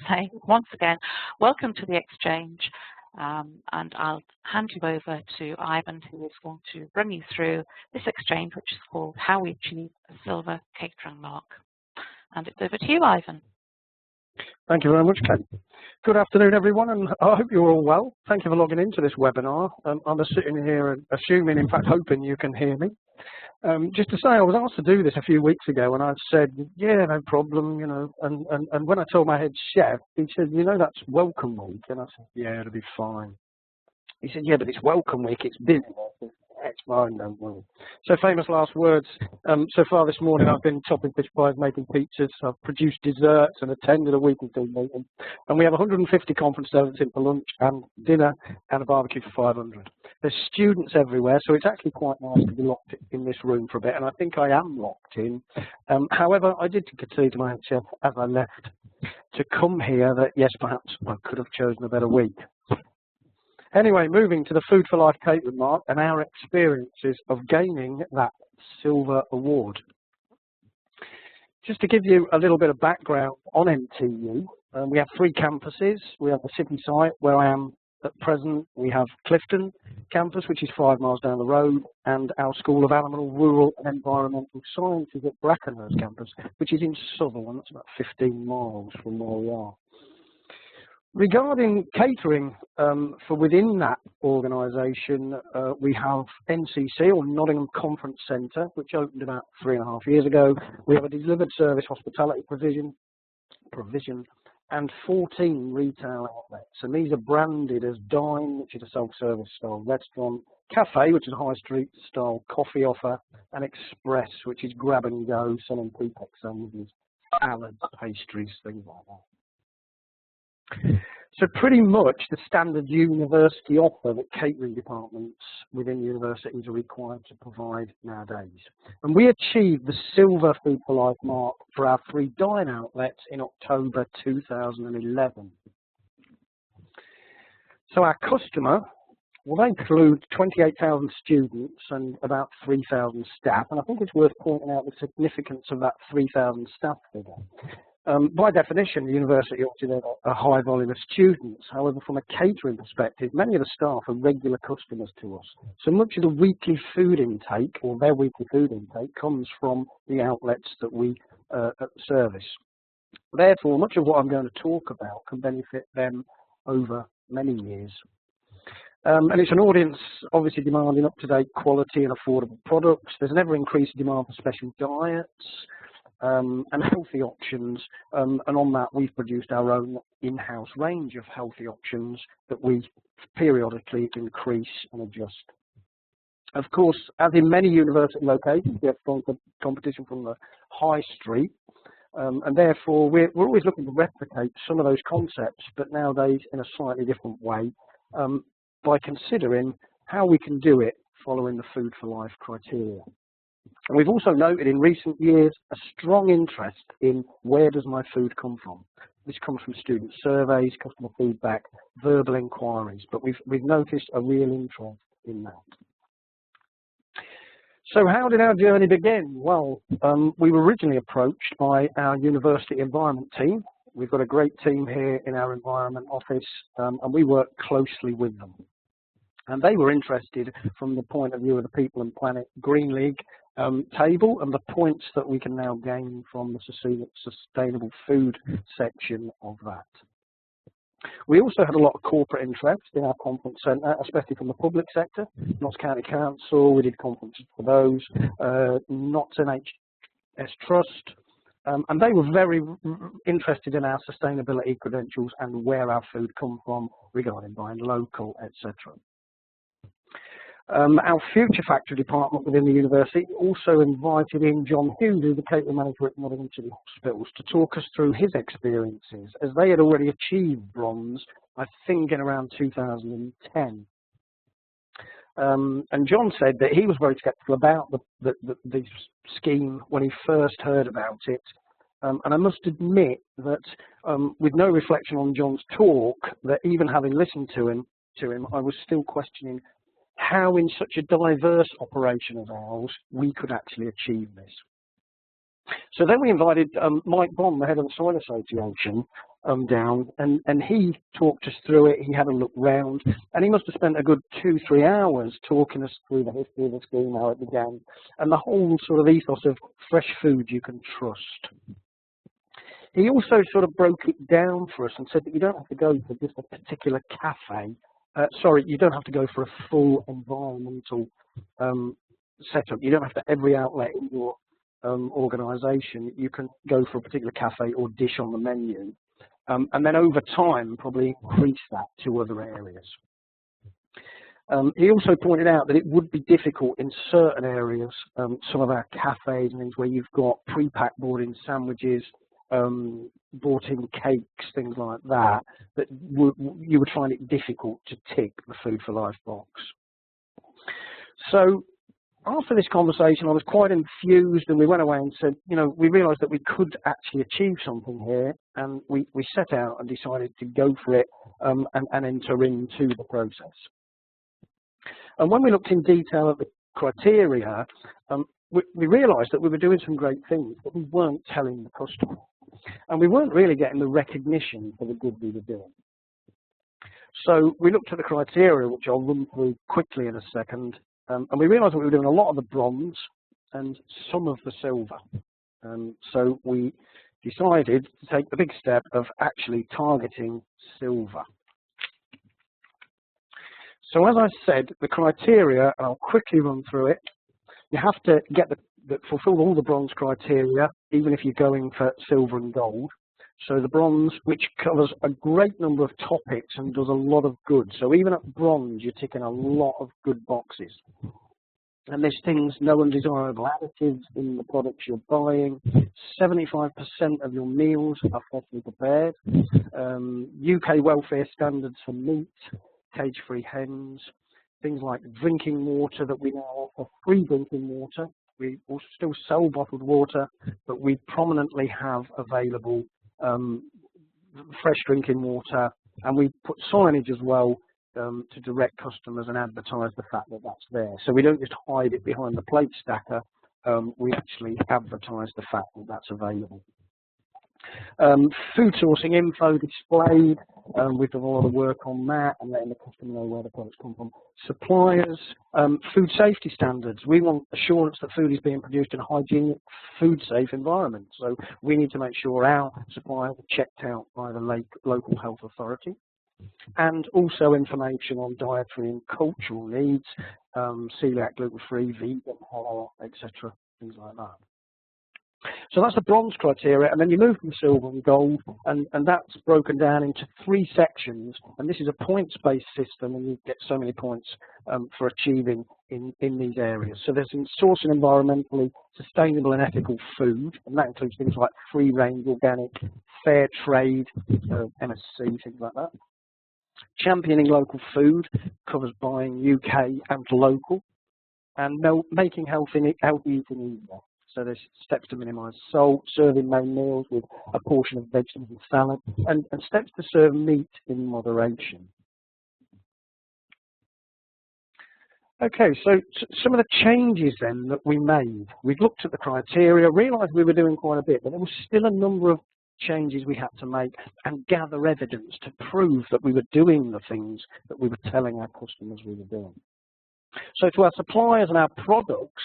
say once again, welcome to the exchange, and I'll hand you over to Ivan, who is going to bring you through this exchange, which is called How We Achieve a Silver Catering Mark. And it's over to you, Ivan. Thank you very much, Kate. Good afternoon, everyone, and I hope you're all well. Thank you for logging into this webinar. I'm sitting here and assuming, in fact, hoping you can hear me. Just to say, I was asked to do this a few weeks ago, and I said, yeah, no problem, you know. And when I told my head chef, he said, you know, that's welcome week. And I said, yeah, it'll be fine. He said, yeah, but it's welcome week, it's busy. I said, it's fine, don't worry. So famous last words. So far this morning, I've been topping fish pies, making pizzas, I've produced desserts and attended a weekly team meeting. And we have 150 conference delegates in for lunch and dinner and a barbecue for 500. There's students everywhere, so it's actually quite nice to be locked in this room for a bit, and I think I am locked in. However, I did concede to my head chef as I left to come here that, yes, perhaps I could have chosen a better week. Anyway, moving to the Food for Life Catering Mark and our experiences of gaining that silver award. Just to give you a little bit of background on NTU, we have 3 campuses. We have the city site where I am at present. We have Clifton campus, which is 5 miles down the road, and our School of Animal, Rural and Environmental Sciences at Brackenhurst campus, which is in Sutherland. That's about 15 miles from where we are. Regarding catering, for within that organisation, we have NCC, or Nottingham Conference Centre, which opened about 3.5 years ago. We have a delivered service hospitality provision, and 14 retail outlets. And these are branded as Dine, which is a self-service style restaurant, Cafe, which is a high street style coffee offer, and Express, which is grab and go, selling pre-pack sandwiches, salads, pastries, things like that. So pretty much the standard university offer that catering departments within universities are required to provide nowadays. And we achieved the Silver Food for Life mark for our 3 Dine outlets in October 2011. So our customer, well, they include 28,000 students and about 3,000 staff. And I think it's worth pointing out the significance of that 3,000 staff figure. By definition, the university ought to have a high volume of students. However, from a catering perspective, many of the staff are regular customers to us. So much of the weekly food intake, or their weekly food intake, comes from the outlets that we service. Therefore, much of what I'm going to talk about can benefit them over many years. And it's an audience obviously demanding up-to-date quality and affordable products. There's an ever-increasing demand for special diets, and healthy options, and on that we've produced our own in-house range of healthy options that we periodically increase and adjust. Of course, as in many university locations, we have strong competition from the high street, and therefore we're always looking to replicate some of those concepts, but nowadays in a slightly different way, by considering how we can do it following the Food for Life criteria. And we've also noted in recent years a strong interest in where does my food come from. This comes from student surveys, customer feedback, verbal inquiries, but we've noticed a real interest in that. So how did our journey begin? Well, we were originally approached by our university environment team. We've got a great team here in our environment office, and we work closely with them. And they were interested from the point of view of the People and Planet Green League table and the points that we can now gain from the sustainable food section of that. We also had a lot of corporate interest in our conference centre, especially from the public sector. Notts County Council, we did conferences for those, Notts NHS Trust, and they were very interested in our sustainability credentials and where our food comes from regarding buying local, etc. Our Future Factory department within the university also invited in John Hughes, who's the catering manager at Nottingham Trent Hospitals, to talk us through his experiences, as they had already achieved bronze, I think, in around 2010. And John said that he was very sceptical about the scheme when he first heard about it. And I must admit that with no reflection on John's talk, that even having listened to him, I was still questioning how in such a diverse operation as ours we could actually achieve this. So then we invited Mike Bond, the head of the Soil Association, down, and he talked us through it. He had a look round, and he must have spent a good 2-3 hours talking us through the history of the scheme, how it began, and the whole sort of ethos of fresh food you can trust. He also sort of broke it down for us and said that you don't have to go for just a particular cafe. Sorry, you don't have to go for a full environmental setup. You don't have to every outlet in your organisation. You can go for a particular cafe or dish on the menu, and then over time probably increase that to other areas. He also pointed out that it would be difficult in certain areas, some of our cafes and things where you've got pre-packed bought-in sandwiches, bought-in cakes, things like that, that you would find it difficult to tick the Food for Life box. So after this conversation, I was quite enthused, and we went away and said, you know, we realised that we could actually achieve something here, and we set out and decided to go for it and enter into the process. And when we looked in detail at the criteria, we realised that we were doing some great things, but we weren't telling the customer. And we weren't really getting the recognition for the good we were doing. So we looked at the criteria, which I'll run through quickly in a second, and we realised that we were doing a lot of the bronze and some of the silver. So we decided to take the big step of actually targeting silver. So as I said, the criteria, and I'll quickly run through it, you have to get fulfill all the bronze criteria, even if you're going for silver and gold. So the bronze, which covers a great number of topics and does a lot of good. So even at bronze, you're ticking a lot of good boxes. And there's things, no undesirable additives in the products you're buying. 75% of your meals are freshly prepared. UK welfare standards for meat, cage-free hens. Things like drinking water that we now offer, free drinking water. We will still sell bottled water, but we prominently have available fresh drinking water, and we put signage as well to direct customers and advertise the fact that that's there. So we don't just hide it behind the plate stacker, we actually advertise the fact that that's available. Food sourcing info displayed, we've done a lot of work on that and letting the customer know where the products come from. Suppliers, food safety standards. We want assurance that food is being produced in a hygienic, food safe environment. So we need to make sure our suppliers are checked out by the local health authority. And also information on dietary and cultural needs, celiac, gluten-free, vegan, halal, etc., things like that. So that's the bronze criteria, and then you move from silver and gold, and that's broken down into 3 sections, and this is a points-based system, and you get so many points for achieving in these areas. So there's sourcing environmentally sustainable and ethical food, and that includes things like free-range, organic, fair trade, MSC, things like that. Championing local food covers buying UK and local, and making healthy eating easier. So there's steps to minimise salt, serving main meals with a portion of vegetables and salad, and steps to serve meat in moderation. Okay, so some of the changes then that we made. We've looked at the criteria, realised we were doing quite a bit, but there was still a number of changes we had to make and gather evidence to prove that we were doing the things that we were telling our customers we were doing. So to our suppliers and our products,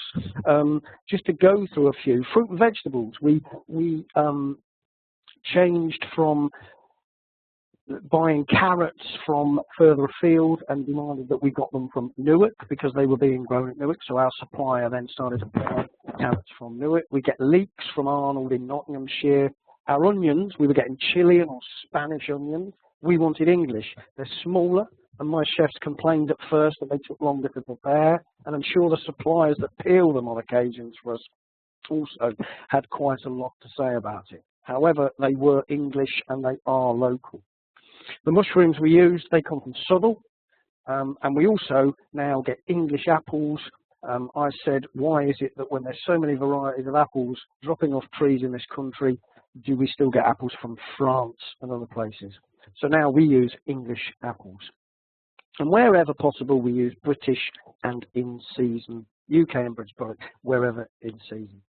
just to go through a few, fruit and vegetables, we changed from buying carrots from further afield and demanded that we got them from Newark because they were being grown at Newark. So our supplier then started to buy carrots from Newark. We get leeks from Arnold in Nottinghamshire. Our onions, we were getting Chilean or Spanish onions. We wanted English. They're smaller. And my chefs complained at first that they took longer to prepare, and I'm sure the suppliers that peel them on occasions for us also had quite a lot to say about it. However, they were English and they are local. The mushrooms we used, they come from Southall, and we also now get English apples. I said, why is it that when there's so many varieties of apples dropping off trees in this country, do we still get apples from France and other places? So now we use English apples. And wherever possible, we use British and in-season, UK and British products, wherever in season.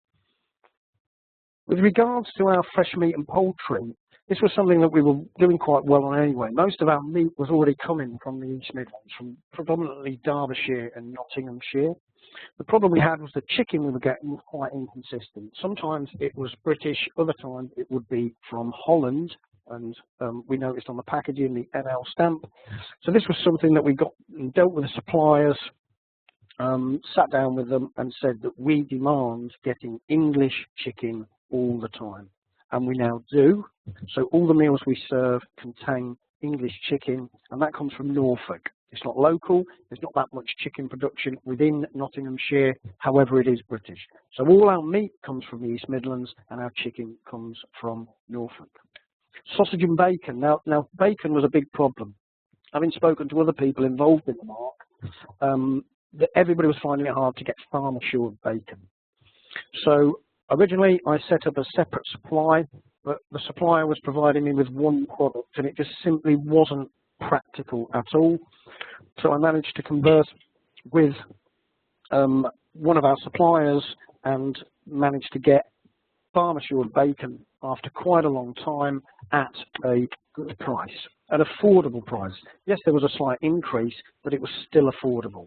With regards to our fresh meat and poultry, This was something that we were doing quite well on anyway. Most of our meat was already coming from the East Midlands, from predominantly Derbyshire and Nottinghamshire. The problem we had was the chicken we were getting was quite inconsistent. Sometimes it was British, other times it would be from Holland, and we noticed on the packaging the NL stamp. So this was something that we got and dealt with the suppliers, sat down with them and said that we demand getting English chicken all the time. And we now do. So all the meals we serve contain English chicken, and that comes from Norfolk. It's not local, there's not that much chicken production within Nottinghamshire, however it is British. So all our meat comes from the East Midlands and our chicken comes from Norfolk. Sausage and bacon. Now bacon was a big problem. Having spoken to other people involved in the mark, that everybody was finding it hard to get farm assured bacon. So originally I set up a separate supply, but the supplier was providing me with one product and it just simply wasn't practical at all. So I managed to converse with one of our suppliers and managed to get farm assured bacon after quite a long time at a good price, an affordable price. Yes, there was a slight increase, but it was still affordable.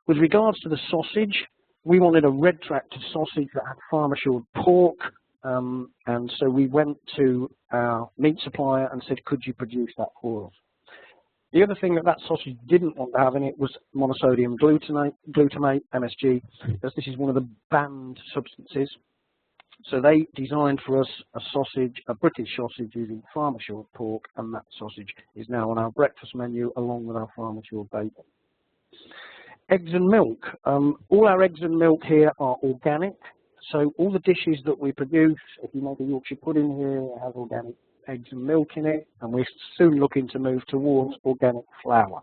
With regards to the sausage, we wanted a red tractor sausage that had farm assured pork, and so we went to our meat supplier and said, could you produce that for us? The other thing that that sausage didn't want to have in it was monosodium glutamate, MSG, because this is one of the banned substances. So they designed for us a sausage, a British sausage using farm assured pork, and that sausage is now on our breakfast menu along with our farm assured bacon. Eggs and milk. All our eggs and milk here are organic. So all the dishes that we produce, if you make a Yorkshire pudding here, it has organic eggs and milk in it, and we're soon looking to move towards organic flour.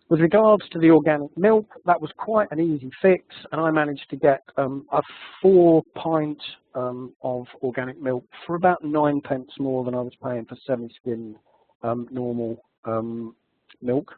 With regards to the organic milk, that was quite an easy fix, and I managed to get a 4 pint of organic milk for about 9p more than I was paying for semi-skimmed normal milk.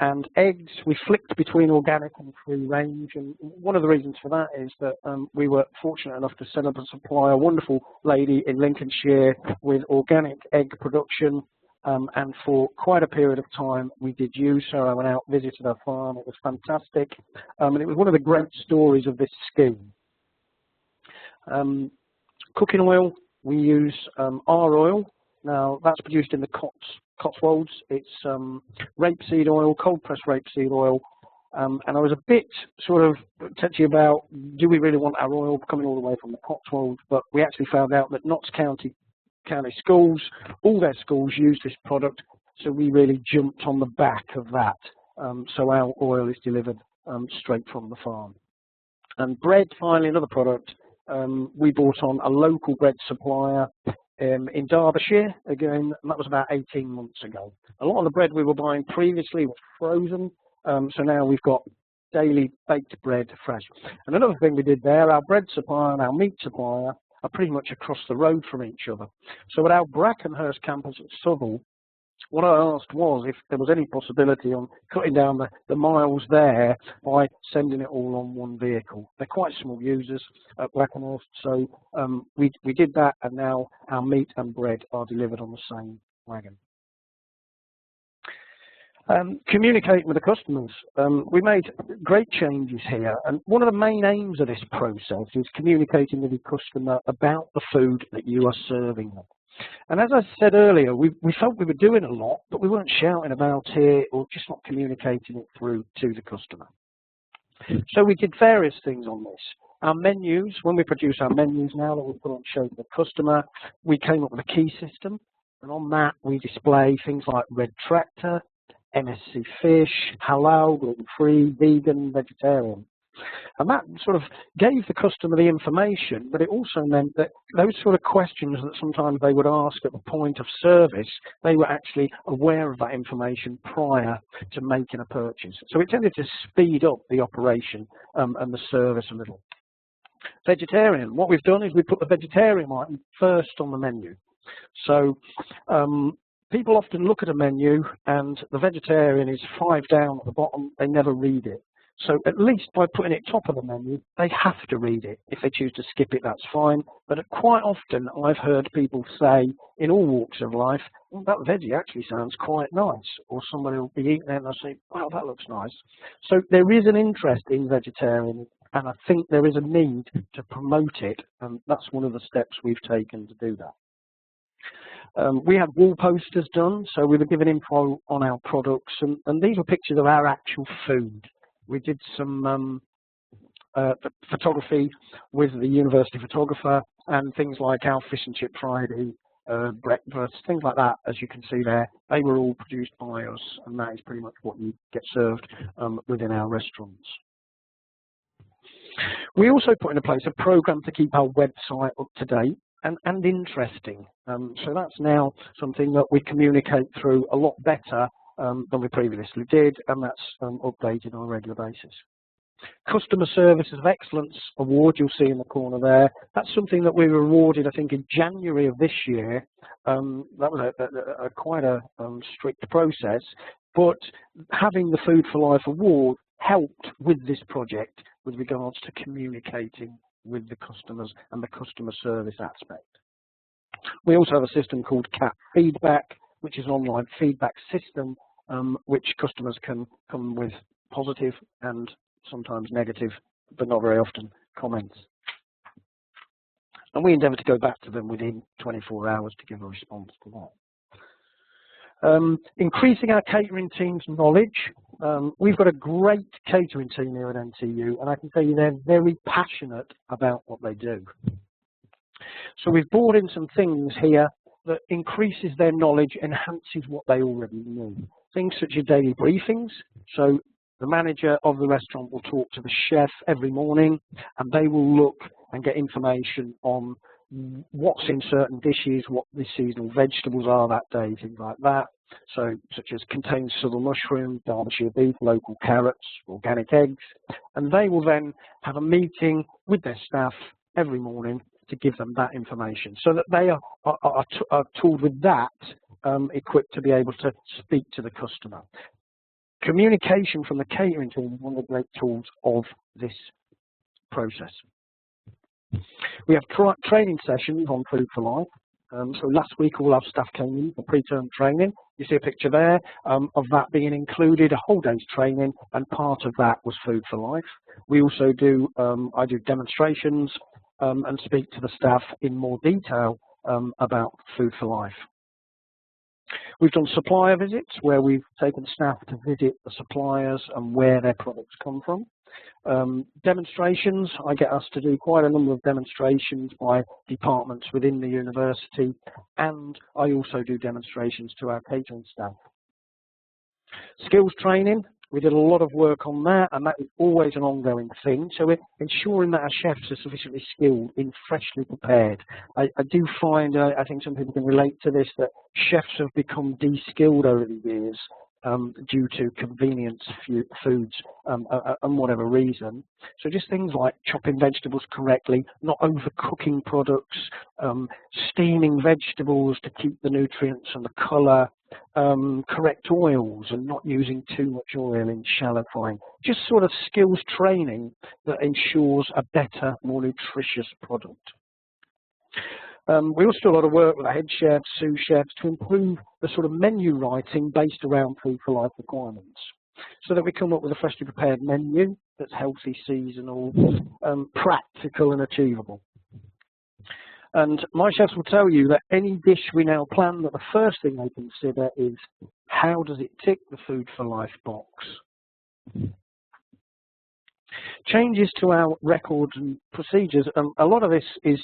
And eggs, we flicked between organic and free range, and one of the reasons for that is that we were fortunate enough to set up a supply, a wonderful lady in Lincolnshire with organic egg production, and for quite a period of time we did use her. I went out, visited her farm, it was fantastic, and it was one of the great stories of this scheme. Cooking oil, we use our oil. Now that's produced in the Cotswolds. It's rapeseed oil, cold pressed rapeseed oil, and I was a bit sort of touchy about, do we really want our oil coming all the way from the Cotswolds? But we actually found out that Notts County schools, all their schools use this product, so we really jumped on the back of that. So our oil is delivered straight from the farm. And bread, finally, another product. We bought on a local bread supplier in Derbyshire, again, and that was about 18 months ago. A lot of the bread we were buying previously was frozen, so now we've got daily baked bread fresh. And another thing we did there, our bread supplier and our meat supplier are pretty much across the road from each other. So at our Brackenhurst campus at Southall, what I asked was if there was any possibility on cutting down the miles there by sending it all on one vehicle. They're quite small users at Brackenhurst, so we did that, and now our meat and bread are delivered on the same wagon. Communicating with the customers. We made great changes here, and one of the main aims of this process is communicating with the customer about the food that you are serving them. And as I said earlier, we felt we were doing a lot, but we weren't shouting about it or just not communicating it through to the customer. So we did various things on this. Our menus, when we produce our menus now that we put on show to the customer, we came up with a key system, and on that we display things like Red Tractor, MSC fish, halal, gluten-free, vegan, vegetarian. And that sort of gave the customer the information, but it also meant that those sort of questions that sometimes they would ask at the point of service, they were actually aware of that information prior to making a purchase. So it tended to speed up the operation and the service a little. Vegetarian, what we've done is we put the vegetarian item first on the menu. So people often look at a menu and the vegetarian is 5 down at the bottom, they never read it. So at least by putting it top of the menu, they have to read it. If they choose to skip it, that's fine. But quite often I've heard people say in all walks of life, well, that veggie actually sounds quite nice. Or somebody will be eating it and they'll say, wow, that looks nice. So there is an interest in vegetarian, and I think there is a need to promote it. And that's one of the steps we've taken to do that. We had wall posters done, so we were given info on our products, and these were pictures of our actual food. We did some photography with the university photographer, and things like our fish and chip Friday, breakfast, things like that, as you can see there, they were all produced by us, and that is pretty much what you get served within our restaurants. We also put in place a program to keep our website up to date and interesting. So that's now something that we communicate through a lot better than we previously did, and that's updated on a regular basis. Customer Services of Excellence Award, you'll see in the corner there. That's something that we were awarded, I think, in January of this year. That was quite a strict process, but having the Food for Life Award helped with this project with regards to communicating with the customers and the customer service aspect. We also have a system called CAT Feedback, which is an online feedback system which customers can come with positive and sometimes negative, but not very often, comments. And we endeavour to go back to them within 24 hours to give a response to that. Increasing our catering team's knowledge. We've got a great catering team here at NTU, and I can tell you they're very passionate about what they do. So we've brought in some things here that increases their knowledge, enhances what they already knew. Things such as daily briefings. So the manager of the restaurant will talk to the chef every morning, and they will look and get information on what's in certain dishes, what the seasonal vegetables are that day, things like that. So, such as contains southern mushroom, Derbyshire beef, local carrots, organic eggs, and they will then have a meeting with their staff every morning to give them that information, so that they are tooled with that, equipped to be able to speak to the customer. Communication from the catering team is one of the great tools of this process. We have training sessions on Food for Life. So last week all our staff came in for pre-term training. You see a picture there of that being included, a whole day's training, and part of that was Food for Life. We also do, I do demonstrations and speak to the staff in more detail about Food for Life. We've done supplier visits where we've taken staff to visit the suppliers and where their products come from. Demonstrations, I get us to do quite a number of demonstrations by departments within the university, and I also do demonstrations to our catering staff. Skills training, we did a lot of work on that, and that is always an ongoing thing. So we're ensuring that our chefs are sufficiently skilled in freshly prepared. I do find, I think some people can relate to this, that chefs have become de-skilled over the years due to convenience foods and whatever reason. So just things like chopping vegetables correctly, not overcooking products, steaming vegetables to keep the nutrients and the colour, correct oils and not using too much oil in shallow frying. Just sort of skills training that ensures a better, more nutritious product. We also do a lot of work with the head chefs, sous chefs to improve the sort of menu writing based around Food for Life requirements, so that we come up with a freshly prepared menu that's healthy, seasonal, practical and achievable. And my chefs will tell you that any dish we now plan, that the first thing they consider is how does it tick the Food for Life box. Changes to our records and procedures, a lot of this is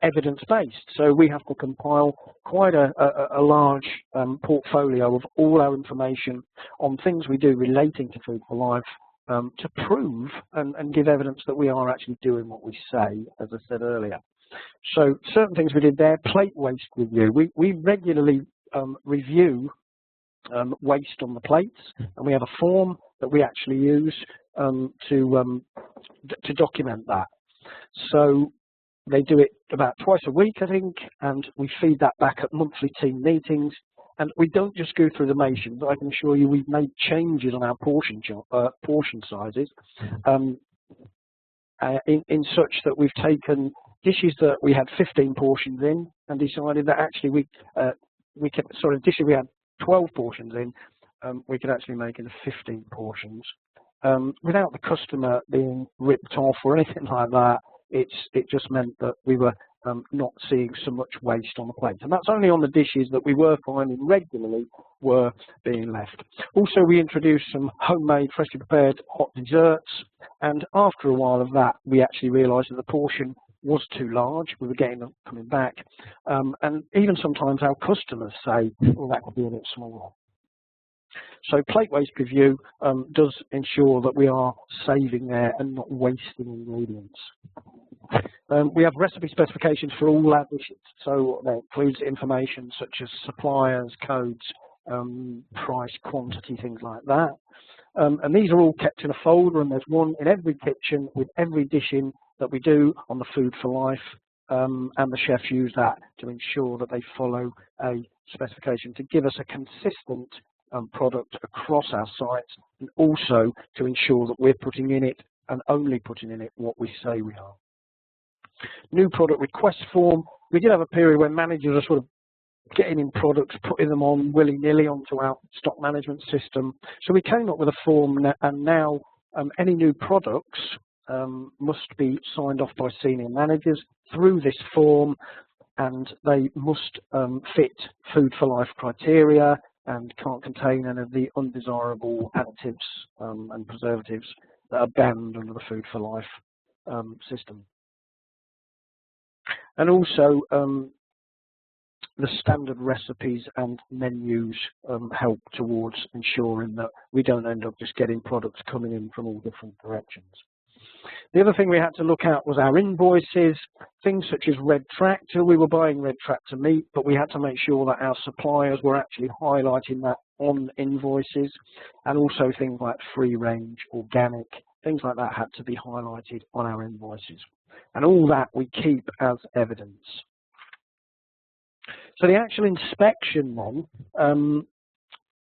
evidence-based, so we have to compile quite a large portfolio of all our information on things we do relating to Food for Life to prove and give evidence that we are actually doing what we say, as I said earlier. So certain things we did there, plate waste review. We regularly review waste on the plates, and we have a form that we actually use to document that. So they do it about twice a week, I think, and we feed that back at monthly team meetings, And we don't just go through the motions. I can assure you we've made changes on our portion sizes in such that we've taken dishes that we had 15 portions in and decided that actually dishes we had 12 portions in, we could actually make into 15 portions without the customer being ripped off or anything like that. It just meant that we were not seeing so much waste on the plate, and that's only on the dishes that we were finding regularly were being left. Also, we introduced some homemade, freshly prepared hot desserts, and after a while of that, we actually realised that the portion was too large. We were getting them coming back, and even sometimes our customers say, "Well, that could be a bit smaller." So plate waste review does ensure that we are saving there and not wasting ingredients. We have recipe specifications for all our dishes, so that includes information such as suppliers, codes, price, quantity, things like that. And these are all kept in a folder, and there's one in every kitchen with every dish in that we do on the Food for Life, and the chefs use that to ensure that they follow a specification to give us a consistent product across our sites, and also to ensure that we're putting in it and only putting in it what we say we are. New product request form. We did have a period where managers are sort of getting in products, putting them on willy-nilly onto our stock management system. So we came up with a form, and now any new products must be signed off by senior managers through this form, and they must fit Food for Life criteria and can't contain any of the undesirable additives and preservatives that are banned under the Food for Life system. And also, the standard recipes and menus help towards ensuring that we don't end up just getting products coming in from all different directions. The other thing we had to look at was our invoices, things such as red tractor. We were buying red tractor meat, but we had to make sure that our suppliers were actually highlighting that on invoices, and also things like free range, organic, things like that had to be highlighted on our invoices. And all that we keep as evidence. So the actual inspection then,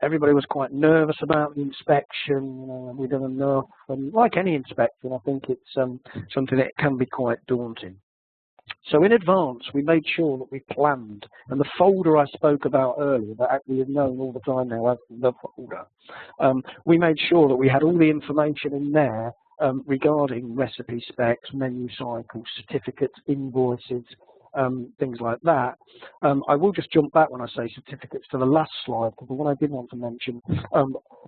everybody was quite nervous about the inspection. We've done enough, and like any inspection, I think it's something that can be quite daunting. So in advance, we made sure that we planned, and the folder I spoke about earlier, that actually is known all the time now as the folder, we made sure that we had all the information in there regarding recipe specs, menu cycles, certificates, invoices, things like that. I will just jump back when I say certificates to the last slide, because the one I did want to mention,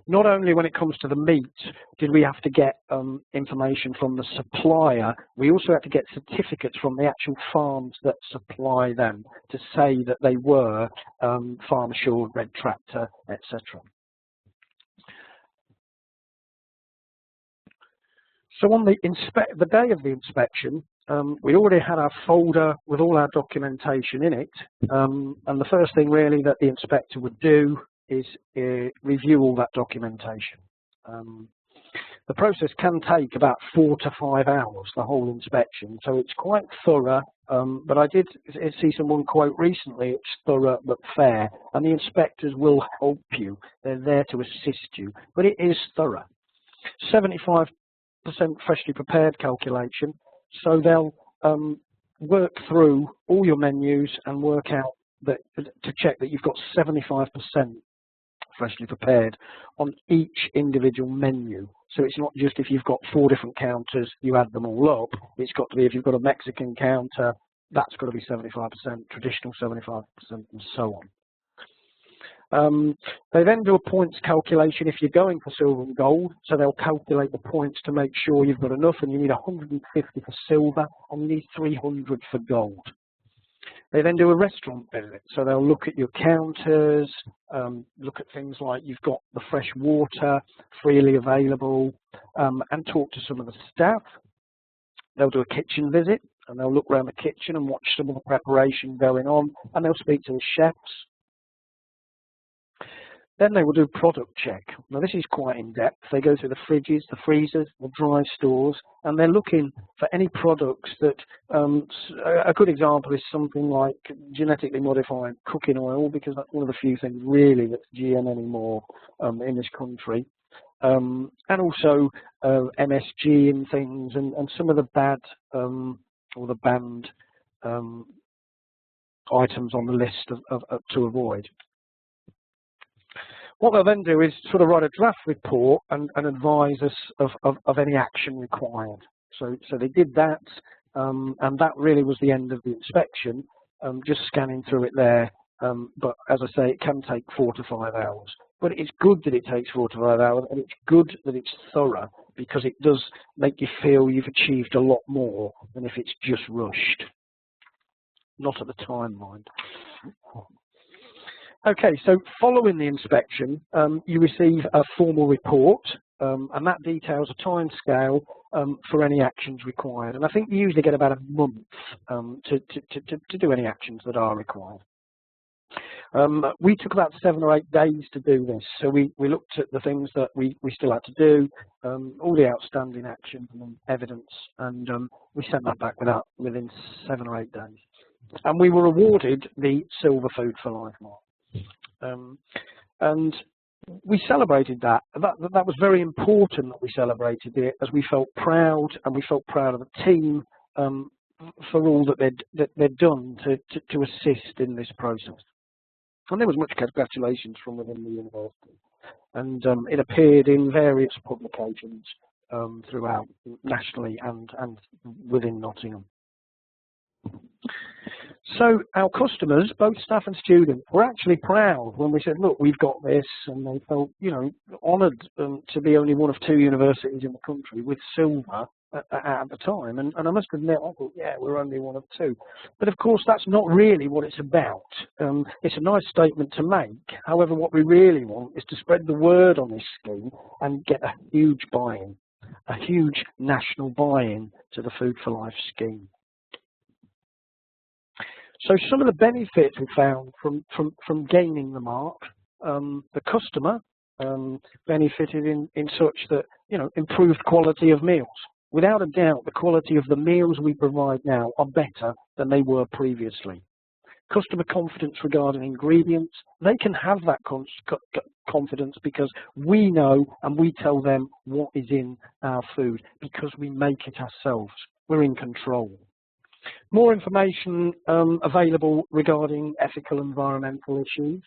not only when it comes to the meat did we have to get information from the supplier, we also had to get certificates from the actual farms that supply them to say that they were farm assured, red tractor, etc. So on the day of the inspection, we already had our folder with all our documentation in it, and the first thing really that the inspector would do is review all that documentation. The process can take about 4 to 5 hours, the whole inspection, so it's quite thorough, but I did see someone quote recently, it's thorough but fair, and the inspectors will help you. They're there to assist you, but it is thorough. 75% freshly prepared calculation, so they'll work through all your menus and work out that to check that you've got 75% freshly prepared on each individual menu. So it's not just if you've got 4 different counters, you add them all up. It's got to be if you've got a Mexican counter, that's got to be 75%, traditional 75%, and so on. They then do a points calculation if you're going for silver and gold, so they'll calculate the points to make sure you've got enough, and you need 150 for silver and you need 300 for gold. They then do a restaurant visit, so they'll look at your counters, look at things like you've got the fresh water freely available, and talk to some of the staff. They'll do a kitchen visit, and they'll look around the kitchen and watch some of the preparation going on, and they'll speak to the chefs. Then they will do product check. Now this is quite in depth. They go through the fridges, the freezers, the dry stores, and they're looking for any products that, a good example is something like genetically modified cooking oil, because that's one of the few things really that's GM anymore in this country. And also MSG and things, and some of the bad or the banned items on the list to avoid. What they'll then do is sort of write a draft report and advise us of any action required. So they did that, and that really was the end of the inspection, just scanning through it there. But as I say, it can take 4 to 5 hours. But it's good that it takes 4 to 5 hours, and it's good that it's thorough, because it does make you feel you've achieved a lot more than if it's just rushed. Not at the time, mind. Okay, so following the inspection, you receive a formal report, and that details a timescale for any actions required. And I think you usually get about a month to do any actions that are required. We took about 7 or 8 days to do this. So we looked at the things that we still had to do, all the outstanding actions and evidence, and we sent that back within 7 or 8 days. And we were awarded the Silver Food for Life Mark. And we celebrated that. That was very important that we celebrated it, as we felt proud, and we felt proud of the team for all that they'd done to assist in this process. And there was much congratulations from within the university, and it appeared in various publications throughout, nationally and within Nottingham. So our customers, both staff and students, were actually proud when we said, look, we've got this, and they felt, you know, honoured to be only one of 2 universities in the country with silver at the time. And I must admit, I thought, yeah, we're only one of 2. But of course, that's not really what it's about. It's a nice statement to make. However, what we really want is to spread the word on this scheme and get a huge buy-in, a huge national buy-in to the Food for Life scheme. So some of the benefits we found from gaining the mark, the customer benefited in such that, you know, improved quality of meals. Without a doubt, the quality of the meals we provide now are better than they were previously. Customer confidence regarding ingredients, they can have that confidence because we know and we tell them what is in our food, because we make it ourselves. We're in control. More information available regarding ethical and environmental issues.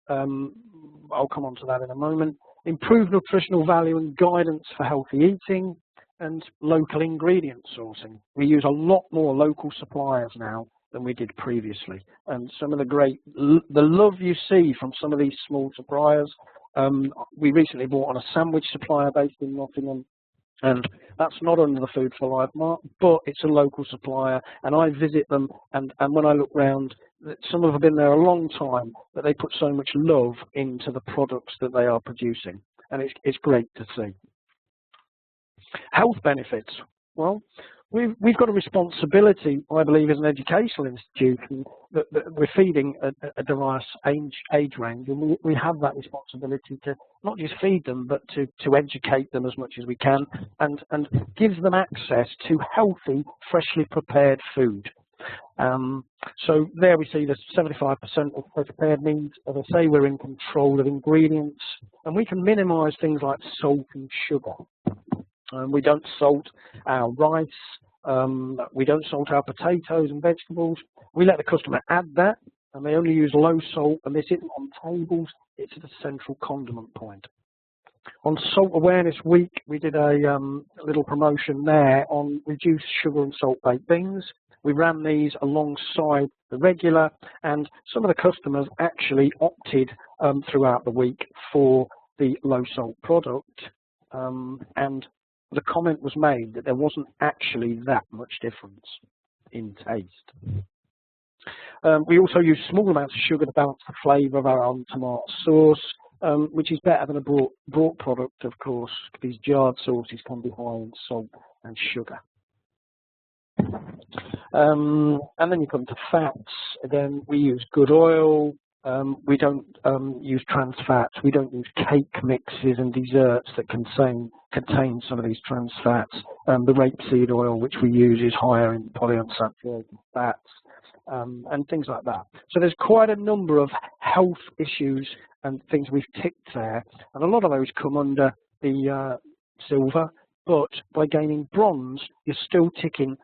I'll come on to that in a moment. Improved nutritional value and guidance for healthy eating, and local ingredient sourcing. We use a lot more local suppliers now than we did previously. And some of the love you see from some of these small suppliers. We recently bought on a sandwich supplier based in Nottingham, and that's not under the Food for Life mark, but it's a local supplier, and I visit them, and when I look round, some of them have been there a long time, but they put so much love into the products that they are producing, and it's great to see. Health benefits. Well, we've got a responsibility, I believe, as an educational institution, that we're feeding a diverse age range, and we have that responsibility to not just feed them, but to educate them as much as we can, and give them access to healthy, freshly prepared food. So there we see that 75% of prepared means, as I say, we're in control of ingredients, and we can minimise things like salt and sugar. We don't salt our rice, we don't salt our potatoes and vegetables. We let the customer add that, and they only use low salt, and this isn't on tables, it's at a central condiment point. On Salt Awareness Week, we did a little promotion there on reduced sugar and salt baked beans. We ran these alongside the regular, and some of the customers actually opted throughout the week for the low salt product, and the comment was made that there wasn't actually that much difference in taste. We also use small amounts of sugar to balance the flavour of our own tomato sauce, which is better than a brought product, of course. These jarred sauces can be high in salt and sugar. And then you come to fats. Again, we use good oil, We don't use trans fats. We don't use cake mixes and desserts that contain some of these trans fats. The rapeseed oil which we use is higher in polyunsaturated fats and things like that. So there's quite a number of health issues and things we've ticked there, and a lot of those come under the silver. But by gaining bronze, you're still ticking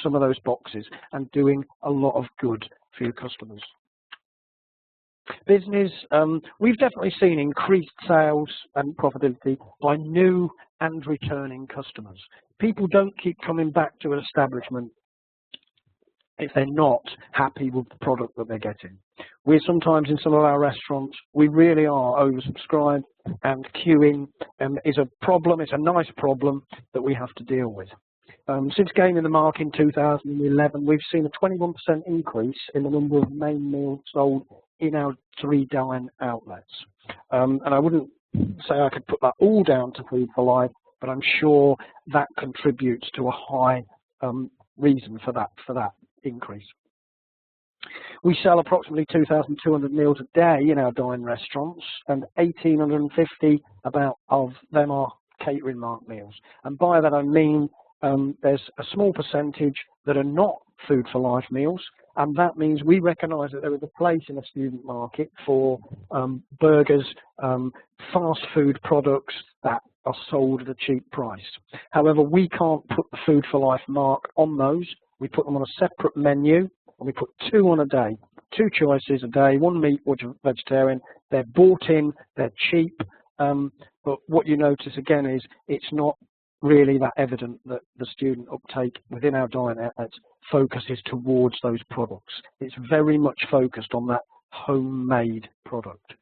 some of those boxes and doing a lot of good for your customers. Business, we've definitely seen increased sales and profitability by new and returning customers. People don't keep coming back to an establishment if they're not happy with the product that they're getting. We're sometimes in some of our restaurants, we really are oversubscribed, and queuing is a problem. It's a nice problem that we have to deal with. Since gaining the mark in 2011, we've seen a 21% increase in the number of main meals sold in our 3 dine outlets. And I wouldn't say I could put that all down to Food for Life, but I'm sure that contributes to a high reason for that increase. We sell approximately 2,200 meals a day in our dine restaurants, and 1,850 of them are catering mark meals. And by that I mean there's a small percentage that are not Food for Life meals, and that means we recognise that there is a place in a student market for burgers, fast food products that are sold at a cheap price. However, we can't put the Food for Life mark on those. We put them on a separate menu, and we put 2 on a day, 2 choices a day, 1 meat, 1 vegetarian. They're bought in, they're cheap, but what you notice again is it's not really that evident that the student uptake within our dine outlets focuses towards those products. It's very much focused on that homemade product.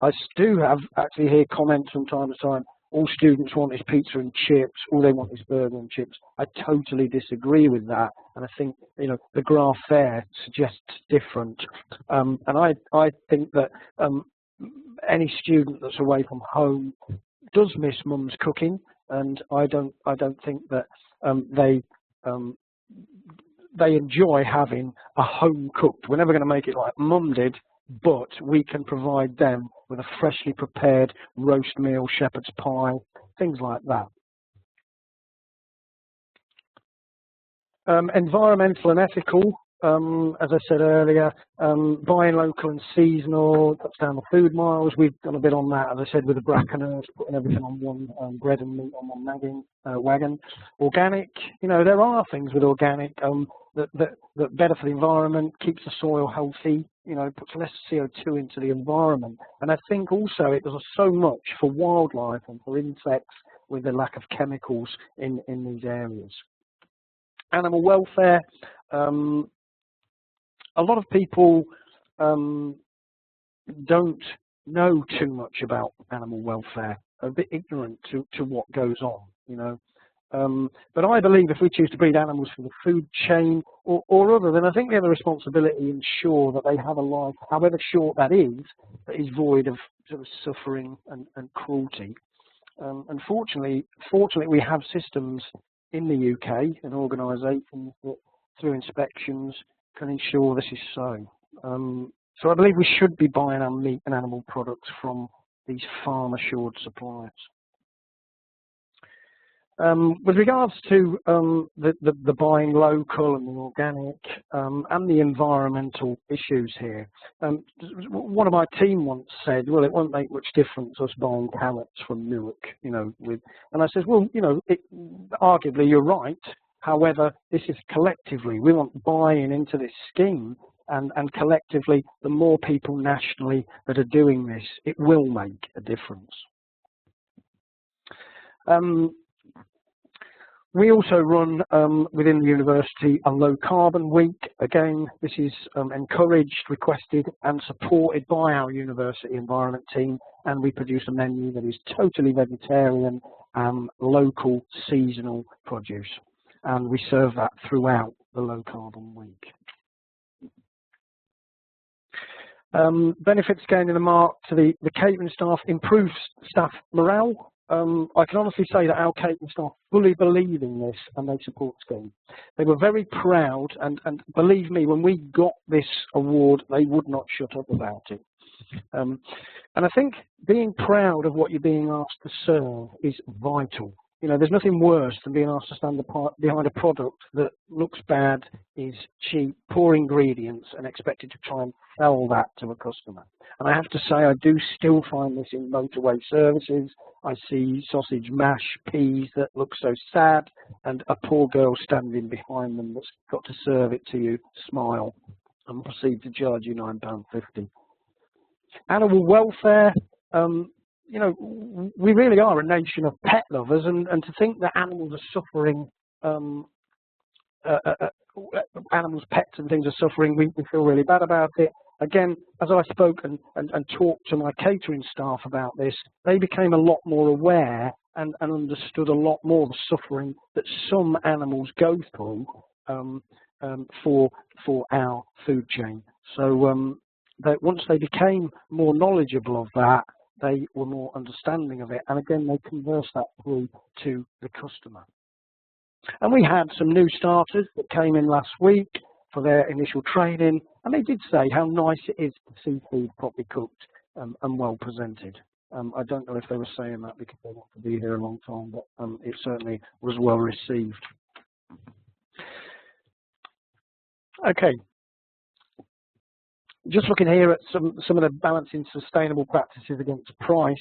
I do have actually hear comments from time to time, all students want is pizza and chips, all they want is burger and chips. I totally disagree with that, and I think the graph there suggests different. And I think that any student that's away from home does miss mum's cooking, and I don't think that they enjoy having a home cooked. We're never going to make it like mum did, but we can provide them with a freshly prepared roast meal, shepherd's pie, things like that. Environmental and ethical, as I said earlier, buying local and seasonal, cuts down the food miles. We've done a bit on that, as I said, with the Brackenhurst, putting everything on one, bread and meat on one wagon. Organic, there are things with organic that better for the environment, keeps the soil healthy, puts less CO2 into the environment. And I think also it does so much for wildlife and for insects with the lack of chemicals in these areas. Animal welfare. A lot of people don't know too much about animal welfare, a bit ignorant to what goes on, But I believe if we choose to breed animals for the food chain or other, then I think we have a responsibility to ensure that they have a life, however short that is void of sort of suffering and cruelty. And fortunately, we have systems in the UK and organisations that, through inspections, can ensure this is so. So I believe we should be buying our meat and animal products from these farm-assured suppliers. With regards to the buying local and the organic and the environmental issues here, one of my team once said, well, it won't make much difference us buying carrots from Newark, and I said, well, arguably you're right. However, this is collectively, we want buy-in into this scheme, and collectively, the more people nationally that are doing this, it will make a difference. We also run within the university a low carbon week. Again, this is encouraged, requested and supported by our university environment team, and we produce a menu that is totally vegetarian and local seasonal produce. And we serve that throughout the low carbon week. Benefits gaining the mark to the catering staff, improves staff morale. I can honestly say that our catering staff fully believe in this and they support the scheme. They were very proud, and believe me, when we got this award, they would not shut up about it. And I think being proud of what you're being asked to serve is vital. You know, there's nothing worse than being asked to stand behind a product that looks bad, is cheap, poor ingredients, and expected to try and sell that to a customer. And I have to say, I do still find this in motorway services. I see sausage mash, peas that look so sad, and a poor girl standing behind them that's got to serve it to you, smile, and proceed to charge you £9.50. Animal welfare, you know, we really are a nation of pet lovers, and to think that animals are suffering, animals, pets and things are suffering, we feel really bad about it. Again, as I spoke and talked to my catering staff about this, they became a lot more aware and understood a lot more the suffering that some animals go through for our food chain. So that once they became more knowledgeable of that, they were more understanding of it, and again they converse that through to the customer. And we had some new starters that came in last week for their initial training, and they did say how nice it is to see food properly cooked and well presented. I don't know if they were saying that because they want to be here a long time, but it certainly was well received. Okay. Just looking here at some of the balancing sustainable practices against price.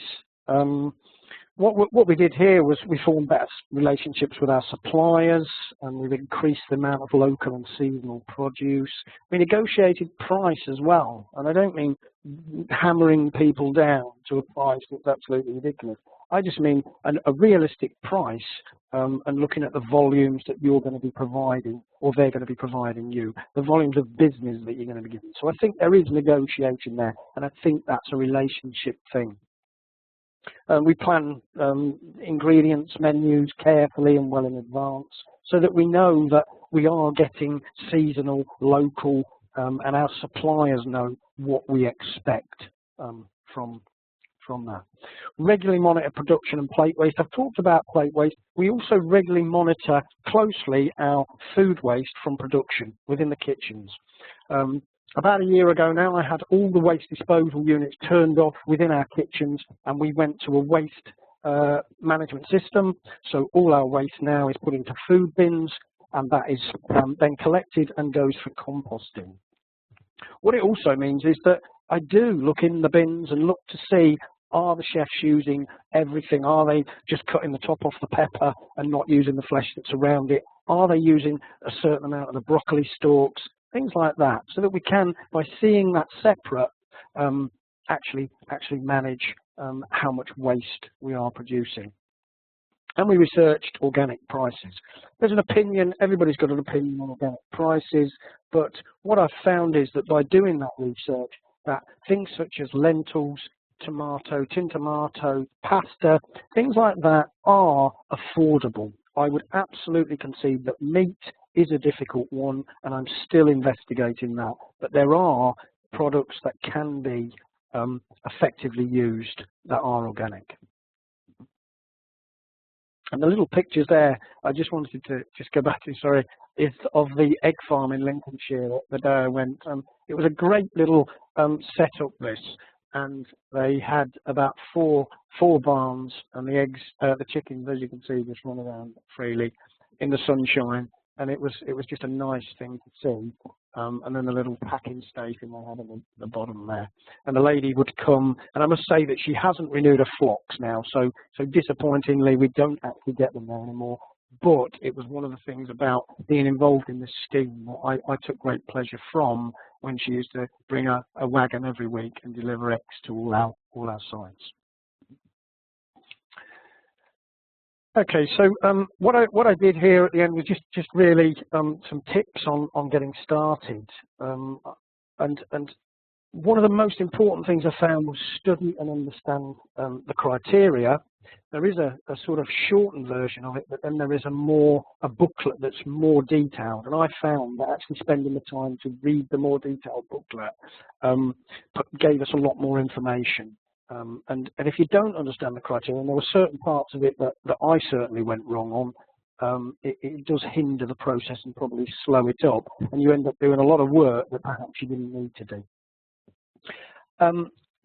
What we did here was we formed better relationships with our suppliers, and we've increased the amount of local and seasonal produce. We negotiated price as well, and I don't mean hammering people down to a price that's absolutely ridiculous. I just mean a realistic price, and looking at the volumes that you're going to be providing, or they're going to be providing you, the volumes of business that you're going to be giving. So I think there is negotiation there, and I think that's a relationship thing. We plan ingredients, menus carefully and well in advance, so that we know that we are getting seasonal, local, and our suppliers know what we expect from that. Regularly monitor production and plate waste. I've talked about plate waste. We also regularly monitor closely our food waste from production within the kitchens. About a year ago now, I had all the waste disposal units turned off within our kitchens, and we went to a waste management system. So all our waste now is put into food bins, and that is then collected and goes for composting. What it also means is that I do look in the bins and look to see, are the chefs using everything? Are they just cutting the top off the pepper and not using the flesh that's around it? Are they using a certain amount of the broccoli stalks? Things like that, so that we can, by seeing that separate, actually manage how much waste we are producing. And we researched organic prices. There's an opinion, everybody's got an opinion on organic prices, but what I've found is that by doing that research, that things such as lentils, tomato, tin tomato, pasta, things like that are affordable. I would absolutely concede that meat is a difficult one, and I'm still investigating that, but there are products that can be effectively used that are organic. And the little pictures there, I just wanted to just go back to, sorry, is of the egg farm in Lincolnshire the day I went. It was a great little setup, this, and they had about four barns, and the eggs, the chickens, as you can see, just run around freely in the sunshine, and it was just a nice thing to see. And then the little packing station they had at the bottom there. And the lady would come, and I must say that she hasn't renewed her flocks now, so disappointingly we don't actually get them there anymore. But it was one of the things about being involved in this scheme that I took great pleasure from, when she used to bring a wagon every week and deliver eggs to all our sites. Okay, so what I did here at the end was just really some tips on getting started, and one of the most important things I found was study and understand the criteria. There is a sort of shortened version of it, but then there is a booklet that's more detailed, and I found that actually spending the time to read the more detailed booklet gave us a lot more information. And if you don't understand the criteria, and there were certain parts of it that I certainly went wrong on, it does hinder the process and probably slow it up, and you end up doing a lot of work that perhaps you didn't need to do.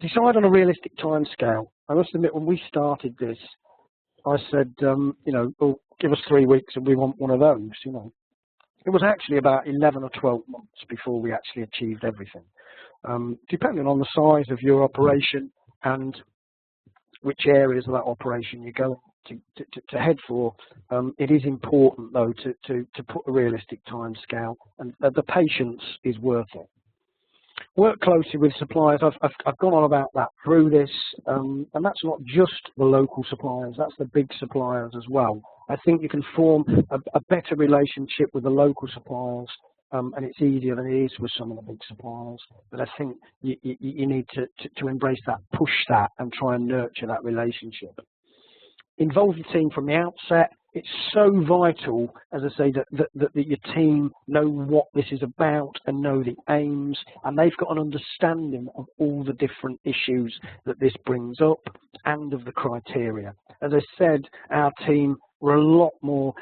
Decide on a realistic timescale. I must admit, when we started this, I said, you know, well, give us 3 weeks and we want one of those, you know. It was actually about 11 or 12 months before we actually achieved everything. Depending on the size of your operation and which areas of that operation you go to head for, it is important though to put a realistic time scale, and the patience is worth it. Work closely with suppliers. I've gone on about that through this, and that's not just the local suppliers, that's the big suppliers as well. I think you can form a better relationship with the local suppliers, and it's easier than it is with some of the big suppliers. But I think you need to embrace that, push that, and try and nurture that relationship. Involve your team from the outset. It's so vital, as I say, that your team know what this is about and know the aims, and they've got an understanding of all the different issues that this brings up and of the criteria. As I said, our team were a lot more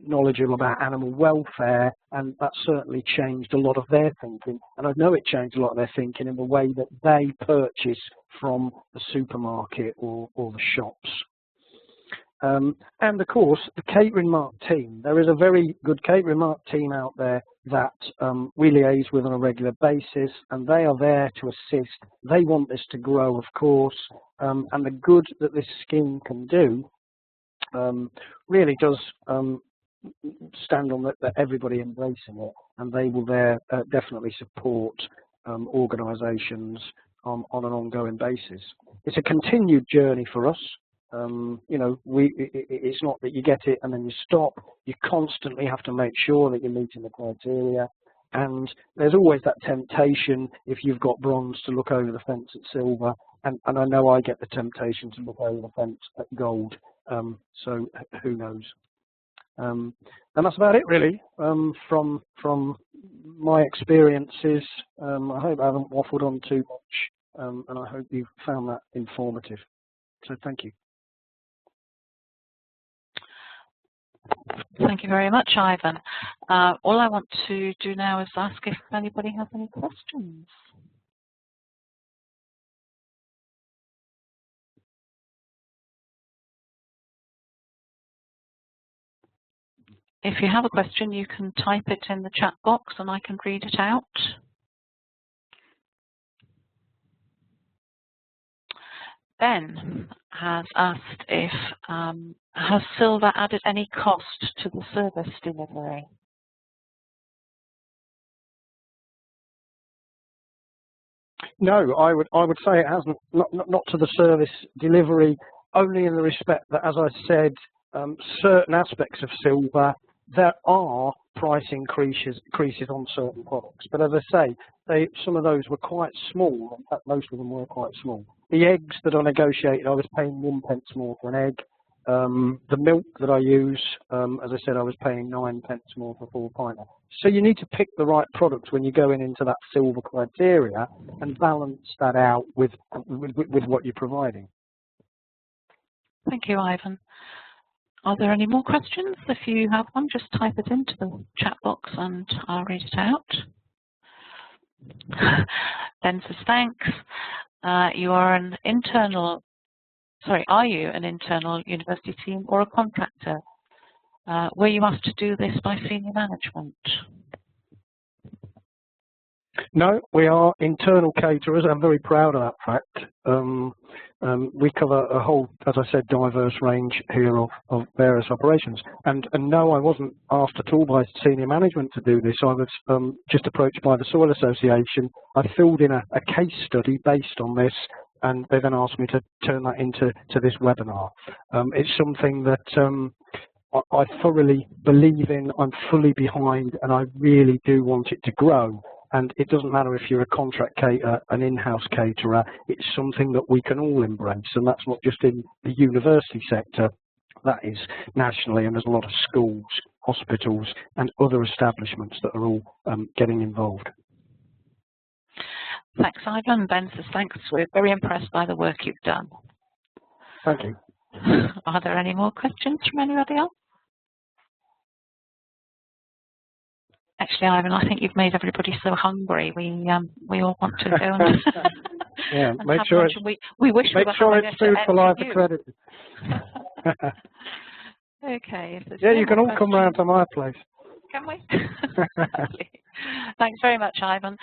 knowledgeable about animal welfare, and that certainly changed a lot of their thinking, and I know it changed a lot of their thinking in the way that they purchase from the supermarket or the shops. And of course, the Catering Mark team. There is a very good Catering Mark team out there that we liaise with on a regular basis, and they are there to assist. They want this to grow, of course, and the good that this scheme can do really does stand on that everybody embracing it, and they will there definitely support organisations on an ongoing basis. It's a continued journey for us. You know, it's not that you get it and then you stop. You constantly have to make sure that you're meeting the criteria, and there's always that temptation, if you've got bronze, to look over the fence at silver, and I know I get the temptation to look over the fence at gold, so who knows. And that's about it really, from my experiences. I hope I haven't waffled on too much, and I hope you've found that informative. So thank you. Thank you very much, Ivan. All I want to do now is ask if anybody has any questions. If you have a question, you can type it in the chat box and I can read it out. Ben has asked if has Silver added any cost to the service delivery? No, I would say it hasn't. Not to the service delivery, only in the respect that, as I said, certain aspects of Silver, there are price increases on certain products. But as I say, some of those were quite small. In fact, most of them were quite small. The eggs that I negotiated, I was paying 1 pence more for an egg. The milk that I use, as I said, I was paying 9 pence more for 4 pints. So you need to pick the right products when you're going into that Silver criteria and balance that out with what you're providing. Thank you, Ivan. Are there any more questions? If you have one, just type it into the chat box and I'll read it out. Ben says, thanks. You are an internal, sorry, are you an internal university team or a contractor? Were you asked to do this by senior management? No, we are internal caterers. I'm very proud of that fact. We cover a whole, as I said, diverse range here of various operations. And no, I wasn't asked at all by senior management to do this. I was just approached by the Soil Association. I filled in a case study based on this, and they then asked me to turn that into this webinar. It's something that I thoroughly believe in, I'm fully behind, and I really do want it to grow. And it doesn't matter if you're a contract caterer, an in-house caterer, it's something that we can all embrace. And that's not just in the university sector, that is nationally, and there's a lot of schools, hospitals, and other establishments that are all getting involved. Thanks, Ivan. Ben says thanks. We're very impressed by the work you've done. Thank you. Are there any more questions from anybody else? Actually, Ivan, I think you've made everybody so hungry. We all want to go and yeah, and make have sure lunch. it's We wish we make were sure having it's food for life you. accredited. Okay. Yeah, you can all come round to my place. Can we? Thanks very much, Ivan.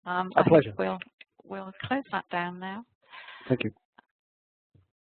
A pleasure. We'll close that down now. Thank you.